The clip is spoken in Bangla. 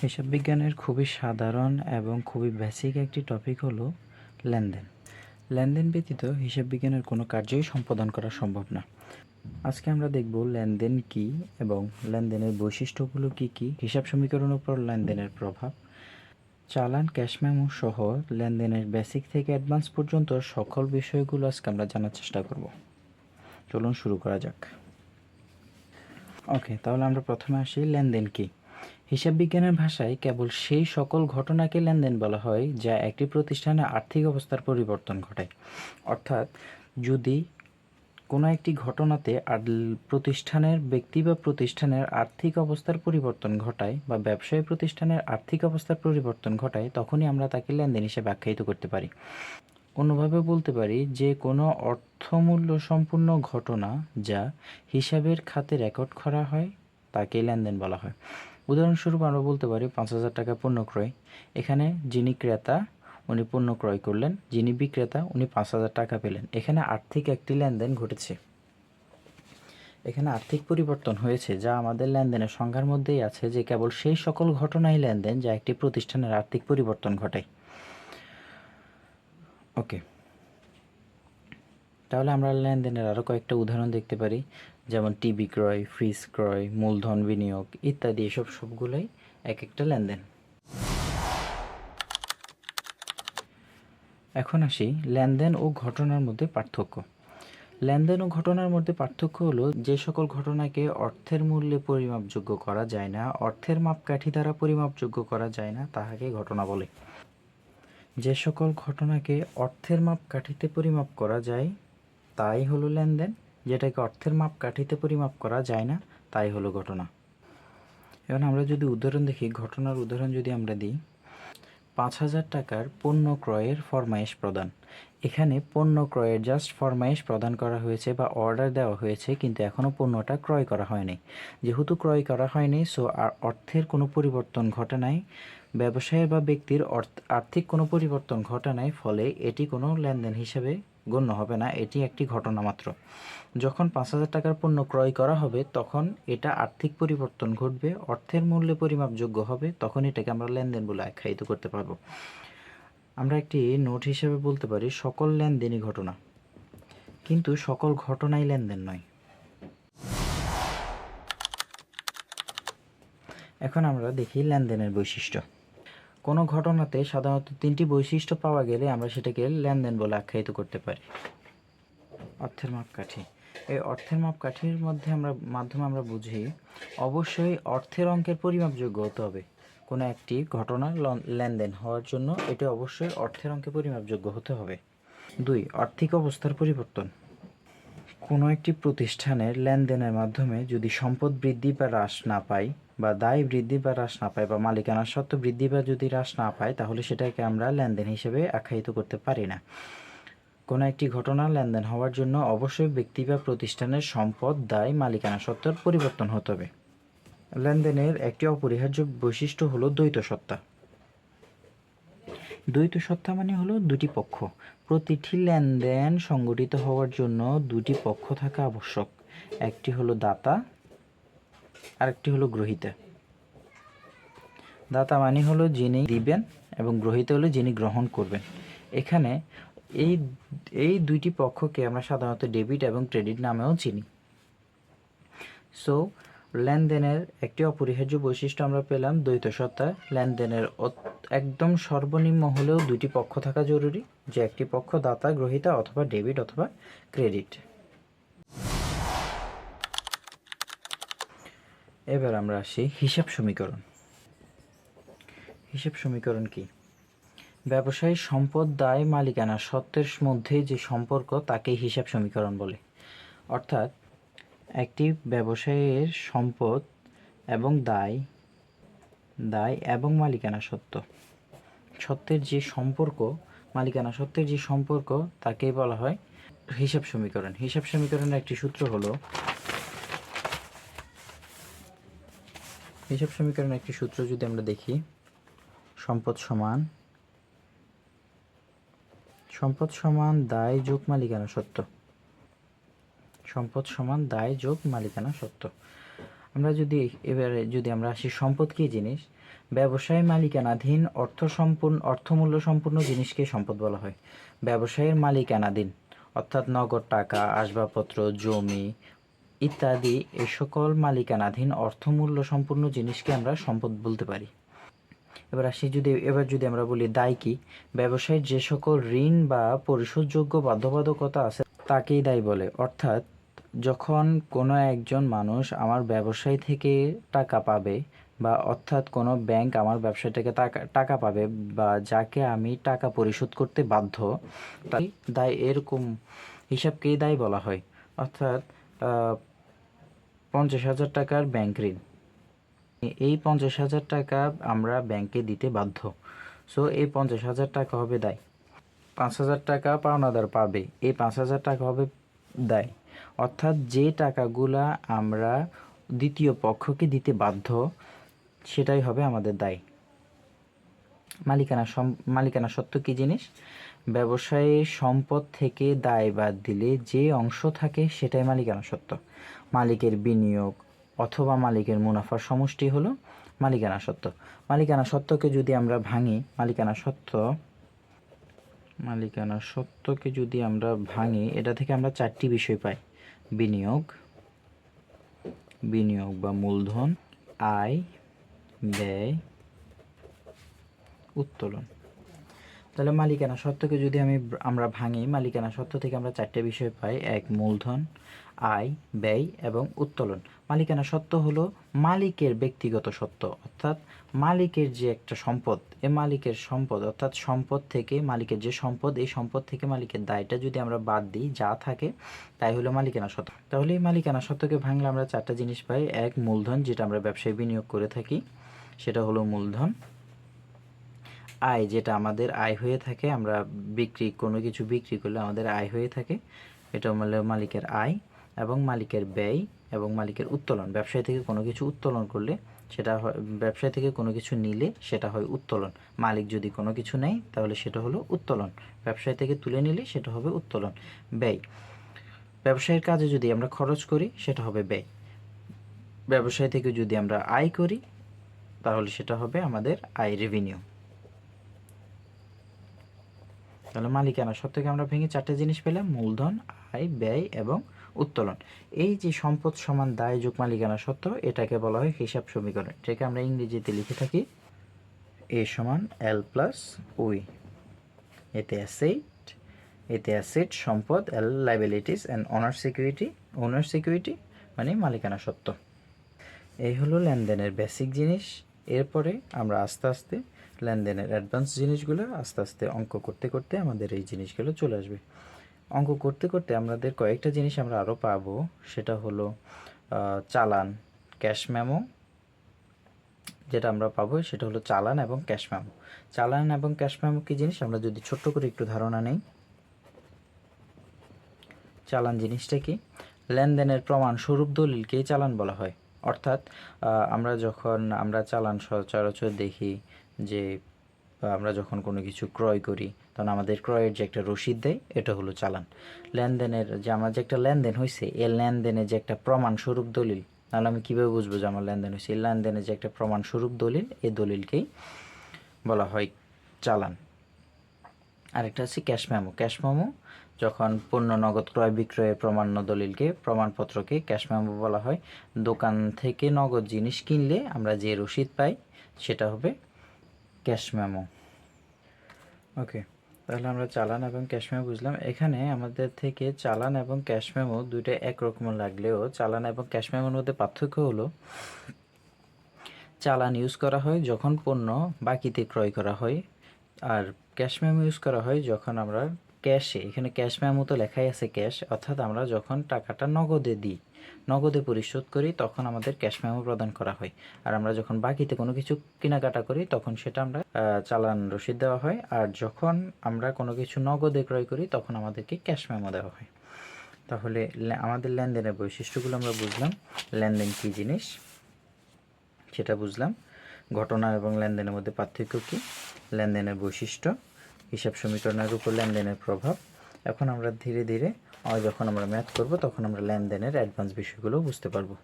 হিসাব বিজ্ঞানের খুবই সাধারণ এবং খুবই বেসিক একটি টপিক হলো লেনদেন। লেনদেন ব্যতীত হিসাব বিজ্ঞানের কোনো কার্যই সম্পাদন করা সম্ভব না। আজকে আমরা দেখব লেনদেন কী এবং লেনদেনের বৈশিষ্ট্যগুলো কী কী, হিসাব সমীকরণের উপর লেনদেনের প্রভাব, চালান, ক্যাশ মেমো সহ লেনদেনের বেসিক থেকে অ্যাডভান্স পর্যন্ত সকল বিষয়গুলো আজকে আমরা জানার চেষ্টা করব। চলুন শুরু করা যাক। ওকে, তাহলে আমরা প্রথমে আসি লেনদেন কী। হিসাব বিজ্ঞানের ভাষায় কেবল সেই সকল ঘটনাকে লেনদেন বলা হয় যা একটি প্রতিষ্ঠানের আর্থিক অবস্থার পরিবর্তন ঘটায়। অর্থাৎ যদি কোনো একটি ঘটনাতে প্রতিষ্ঠানের ব্যক্তি বা প্রতিষ্ঠানের আর্থিক অবস্থার পরিবর্তন ঘটায় বা ব্যবসায়ী প্রতিষ্ঠানের আর্থিক অবস্থার পরিবর্তন ঘটায়, তখনই আমরা তাকে লেনদেন হিসেবে আখ্যায়িত করতে পারি। অন্যভাবে বলতে পারি যে কোনো অর্থমূল্য সম্পূর্ণ ঘটনা যা হিসাবের খাতে রেকর্ড করা হয় তাকে লেনদেন বলা হয়। উদাহরণস্বরূপ আমরা বলতে পারি 5,000 টাকা পণ্য ক্রয়। এখানে যিনি ক্রেতা উনি পণ্য ক্রয় করলেন, যিনি বিক্রেতা উনি 5,000 টাকা পেলেন। এখানে আর্থিক একটি লেনদেন ঘটেছে, এখানে আর্থিক পরিবর্তন হয়েছে, যা আমাদের লেনদেনের সংজ্ঞার মধ্যেই আছে যে কেবল সেই সকল ঘটনাই লেনদেন যা একটি প্রতিষ্ঠানের আর্থিক পরিবর্তন ঘটায়। ওকে, তাহলে আমরা লেনদেনের আরও কয়েকটা উদাহরণ দেখতে পারি, যেমন টিভি ক্রয়, ফ্রিজ ক্রয়, মূলধন বিনিয়োগ ইত্যাদি। এসব সবগুলোই এক একটা লেনদেন। এখন আসি লেনদেন ও ঘটনার মধ্যে পার্থক্য। লেনদেন ও ঘটনার মধ্যে পার্থক্য হলো যে সকল ঘটনাকে অর্থের মূল্যে পরিমাপযোগ্য করা যায় না, অর্থের মাপকাঠি দ্বারা পরিমাপযোগ্য করা যায় না, তাহাকে ঘটনা বলে। যে সকল ঘটনাকে অর্থের মাপকাঠিতে পরিমাপ করা যায় তাই হলো লেনদেন, যেটাকে অর্থের মাপকাঠিতে পরিমাপ করা যায় না তাই হলো ঘটনা। এখন আমরা যদি উদাহরণ দেখি, ঘটনার উদাহরণ যদি আমরা দিই, 5,000 টাকার পণ্য ক্রয়ের ফরমায়েশ প্রদান। এখানে পণ্য ক্রয়ের জাস্ট ফরমায়েশ প্রদান করা হয়েছে বা অর্ডার দেওয়া হয়েছে, কিন্তু এখনও পণ্যটা ক্রয় করা হয়নি। যেহেতু ক্রয় করা হয়নি, সো আর অর্থের কোনো পরিবর্তন ঘটে নাই, ব্যবসায়ী বা ব্যক্তির আর্থিক কোনো পরিবর্তন ঘটে নাই, ফলে এটি কোনো লেনদেন হিসেবে গণ্য হবে না, এটি একটি ঘটনা মাত্র। যখন 5,000 টাকার পণ্য ক্রয় করা হবে তখন এটা আর্থিক পরিবর্তন ঘটবে, অর্থের মূল্যে পরিমাপযোগ্য হবে, তখন এটাকে আমরা লেনদেন বলে আখ্যায়িত করতে পারবো। আমরা একটি নোট হিসেবে বলতে পারি সকল লেনদেনই ঘটনা, কিন্তু সকল ঘটনাই লেনদেন নয়। এখন আমরা দেখি লেনদেনের বৈশিষ্ট্য। কোনো ঘটনাতে সাধারণত 3টি বৈশিষ্ট্য পাওয়া গেলে আমরা সেটাকে লেনদেন বলে আখ্যায়িত করতে পারি। অর্থের মাপকাঠি, এই অর্থের মাপকাঠির মাধ্যমে আমরা বুঝি অবশ্যই অর্থের অঙ্কের পরিমাপযোগ্য হতে হবে। কোনো একটি ঘটনার লেনদেন হওয়ার জন্য এটি অবশ্যই অর্থের অঙ্কে পরিমাপযোগ্য হতে হবে। 2, আর্থিক অবস্থার পরিবর্তন। কোনো একটি প্রতিষ্ঠানের লেনদেনের মাধ্যমে যদি সম্পদ বৃদ্ধি বা হ্রাস না পায়, বা দায় বৃদ্ধি বা হ্রাস না পায়, বা মালিকানার স্বত্ব বৃদ্ধি বা যদি হ্রাস না পায়, তাহলে সেটাকে আমরা লেনদেন হিসেবে আখ্যায়িত করতে পারি না। কোনো একটি ঘটনা লেনদেন হওয়ার জন্য অবশ্যই ব্যক্তি বা প্রতিষ্ঠানের সম্পদ, দায়, মালিকানা সত্ত্বার পরিবর্তন হতে হবে। লেনদেনের একটি অপরিহার্য বৈশিষ্ট্য হলো দ্বৈত সত্তা। দ্বৈত সত্তা মানে হলো দুটি পক্ষ। প্রতিটি লেনদেন সংগঠিত হওয়ার জন্য দুটি পক্ষ থাকা আবশ্যক। একটি হলো দাতা, আরেকটি হলো গ্রহীতা। দাতা মানে হলো যিনি দিবেন এবং গ্রহীতা হলো যিনি গ্রহণ করবেন। এখানে এই দুইটি পক্ষকে আমরা সাধারণত ডেবিট এবং ক্রেডিট নামেও চিনি। সো লেনদেনের একটি অপরিহার্য বৈশিষ্ট্য আমরা পেলাম দ্বৈত সত্তা। লেনদেনের একদম সর্বনিম্ন হলেও দুটি পক্ষ থাকা জরুরি, যে একটি পক্ষ দাতা, গ্রহীতা অথবা ডেবিট অথবা ক্রেডিট। এবার আমরা আসি হিসাব সমীকরণ। হিসাব সমীকরণ কি? ব্যবসায়ী সম্পদ, দায়, মালিকানা সত্ত্বের মধ্যে যে সম্পর্ক তাকে হিসাব সমীকরণ বলে। অর্থাৎ একটি ব্যবসায়ীর সম্পদ এবং দায় এবং মালিকানা সত্ত্বের যে সম্পর্ক, মালিকানা সত্ত্বের যে সম্পর্ক, তাকেই বলা হয় হিসাব সমীকরণ। হিসাব সমীকরণের একটি সূত্র হলো, হিসাব সমীকরণের একটি সূত্র যদি আমরা দেখি, সম্পদ সমান দায় যোগ মালিকানা সত্ত্ব। সম্পদ সমান দায় যোগ মালিকানা সত্ত্ব। এবারে যদি আমরা আসি সম্পদ কী জিনিস, ব্যবসায় মালিকানাধীন অর্থমূল্য সম্পূর্ণ জিনিসকে সম্পদ বলা হয়। ব্যবসায়ের মালিকানাধীন অর্থাৎ নগদ টাকা, আসবাবপত্র, জমি ইত্যাদি এই সকল মালিকানাধীন অর্থমূল্য সম্পূর্ণ জিনিসকে আমরা সম্পদ বলতে পারি। এবার যদি আমরা বলি দায় কি, ব্যবসায়ের যে সকল ঋণ বা পরিশোধযোগ্য বাধ্যবাধকতা আছে তাকেই দায় বলে। অর্থাৎ যখন কোনো একজন মানুষ আমার ব্যবসায় থেকে টাকা পাবে, বা অর্থাৎ কোনো ব্যাংক আমার ব্যবসা থেকে টাকা পাবে, বা যাকে আমি টাকা পরিশোধ করতে বাধ্য, তাই দায়, এরকম হিসাবকেই দায় বলা হয়। অর্থাৎ 50,000 টাকার ব্যাংক ঋণ, এই 50,000 টাকা আমরা ব্যাংকে দিতে বাধ্য, সো এই 50,000 টাকা হবে দায়। 5,000 টাকা পাওনাদার পাবে, এই 5,000 টাকা হবে দায়। অর্থাৎ যে টাকাগুলা আমরা দ্বিতীয় পক্ষকে দিতে বাধ্য সেটাই হবে আমাদের দায়। মালিকানা সত্ত্ব কী জিনিস? ব্যবসায়ে সম্পদ থেকে দায় বাদ দিলে যে অংশ থাকে সেটাই মালিকানা সত্ত্ব। মালিকের বিনিয়োগ অথবা মালিকের মুনাফার সমষ্টি হলো মালিকানা সত্ত্ব। মালিকানা সত্ত্বকে যদি আমরা ভাঙি, মালিকানা সত্ত্বকে যদি আমরা ভাঙি, এটা থেকে আমরা 4টি বিষয় পাই: বিনিয়োগ বা মূলধন, আয়, ব্যয়, উত্তোলন। তাহলে মালিকানা সত্ত্বকে যদি আমরা ভাঙি, মালিকানা সত্ত্ব থেকে আমরা 4টে বিষয় পাই: 1 মূলধন, আয়, ব্যয় এবং উত্তোলন। মালিকানা সত্ত্ব হলো মালিকের ব্যক্তিগত সত্ত্ব, অর্থাৎ মালিকের যে একটা সম্পদ, এ মালিকের সম্পদ অর্থাৎ সম্পদ থেকে মালিকের যে সম্পদ, এই সম্পদ থেকে মালিকের দায়টা যদি আমরা বাদ দিই, যা থাকে তাই হলো মালিকানা সত্ত্ব। তাহলে এই মালিকানা সত্ত্বকে ভাঙলে আমরা 4টা জিনিস পাই: 1 মূলধন, যেটা আমরা ব্যবসায় বিনিয়োগ করে থাকি, সেটা হলো মূলধন। আয়, যেটা আমাদের আয় হয়ে থাকে, আমরা কোনো কিছু বিক্রি করলে আমাদের আয় হয়ে থাকে, এটা হলো মালিকের আয়। এবং মালিকের ব্যয় এবং মালিকের উত্তোলন, ব্যবসায় থেকে কোনো কিছু উত্তোলন করলে সেটা হয়, ব্যবসায় থেকে কোনো কিছু নিলে সেটা হয় উত্তোলন। মালিক যদি কোনো কিছু নেয় তাহলে সেটা হলো উত্তোলন, ব্যবসায় থেকে তুলে নিলে সেটা হবে উত্তোলন। ব্যয়, ব্যবসায়ের কাজে যদি আমরা খরচ করি সেটা হবে ব্যয়। ব্যবসায় থেকে যদি আমরা আয় করি তাহলে সেটা হবে আমাদের আয়, রেভিনিউ। তাহলে মালিকানা সত্ত্বকে আমরা ভেঙে 4টে জিনিস পেলাম: মূলধন, আয়, ব্যয় এবং উত্তোলন। এই যে সম্পদ সমান দায় যোগ মালিকানা সত্ত্ব, এটাকে বলা হয় হিসাব সমীকরণ। এটাকে আমরা ইংরেজিতে লিখে থাকি A সমান L প্লাস ওই। এতে অ্যাসেট সম্পদ, L liabilities and owner security মানে মালিকানা সত্ত্ব। এই হলো লেনদেনের বেসিক জিনিস। এরপরে আমরা আস্তে আস্তে লেনদেনের অ্যাডভান্স জিনিসগুলো আস্তে আস্তে অঙ্ক করতে করতে আমাদের এই জিনিসগুলো চলে আসবে। অঙ্ক করতে করতে আমাদের কয়েকটা জিনিস আমরা আরও পাবো, সেটা হলো চালান, ক্যাশ মেমো। যেটা আমরা পাবো সেটা হলো চালান এবং ক্যাশ মেমো। চালান এবং ক্যাশ মেমো কী জিনিস আমরা যদি ছোট্ট করে একটু ধারণা নেই। চালান জিনিসটা কি? লেনদেনের প্রমাণস্বরূপ দলিলকেই চালান বলা হয়। অর্থাৎ আমরা চালান সচরাচর দেখি যে আমরা যখন কোনো কিছু ক্রয় করি তখন আমাদের ক্রয়ের যে একটা রসিদ দেয়, এটা হলো চালান। লেনদেনের যে আমার যে একটা লেনদেন হয়েছে, এই লেনদেনের যে একটা প্রমাণস্বরূপ দলিল, তাহলে আমি কীভাবে বুঝবো যে আমার লেনদেন হয়েছে? এই লেনদেনের যে একটা প্রমাণস্বরূপ দলিল, এই দলিলকেই বলা হয় চালান। আরেকটা আছে ক্যাশ মেমো। ক্যাশ মেমো যখন পণ্য নগদ ক্রয় বিক্রয়ের প্রমাণপত্রকে ক্যাশ মেমো বলা হয়। দোকান থেকে নগদ জিনিস কিনলে আমরা যে রসিদ পাই সেটা হবে ক্যাশ মেমো। ওকে, তাহলে আমরা চালান এবং ক্যাশ মেমো বুঝলাম। এখানে আমাদের থেকে চালান এবং ক্যাশ মেমো দুইটা একরকম লাগলেও চালান এবং ক্যাশ মেমোর মধ্যে পার্থক্য হলো, চালান ইউজ করা হয় যখন পণ্য বাকিতে ক্রয় করা হয়, আর ক্যাশ মেমো ইউজ করা হয় যখন আমরা ক্যাশে, এখানে ক্যাশ মেমো তো লেখাই আছে ক্যাশ, অর্থাৎ আমরা যখন টাকাটা নগদে দিই, নগদে পরিশোধ করি, তখন আমাদের ক্যাশ মেমো প্রদান করা হয়। আর আমরা যখন বাকিতে কোনো কিছু কেনাকাটা করি তখন সেটা আমরা চালান রসিদ দেওয়া হয়। আর যখন আমরা কোনো কিছু নগদে ক্রয় করি তখন আমাদেরকে ক্যাশ মেমো দেওয়া হয়। তাহলে আমাদের লেনদেনের বৈশিষ্ট্যগুলো আমরা বুঝলাম। লেনদেন কী জিনিস সেটা বুঝলাম। ঘটনা এবং লেনদেনের মধ্যে পার্থক্য কী, লেনদেনের বৈশিষ্ট্য, হিসাব সমীকরণের উপর লেনদেনের প্রভাব। এখন আমরা ধীরে ধীরে যখন আমরা ম্যাথ করব তখন আমরা লেনদেনের অ্যাডভান্স বিষয়গুলো বুঝতে পারবো।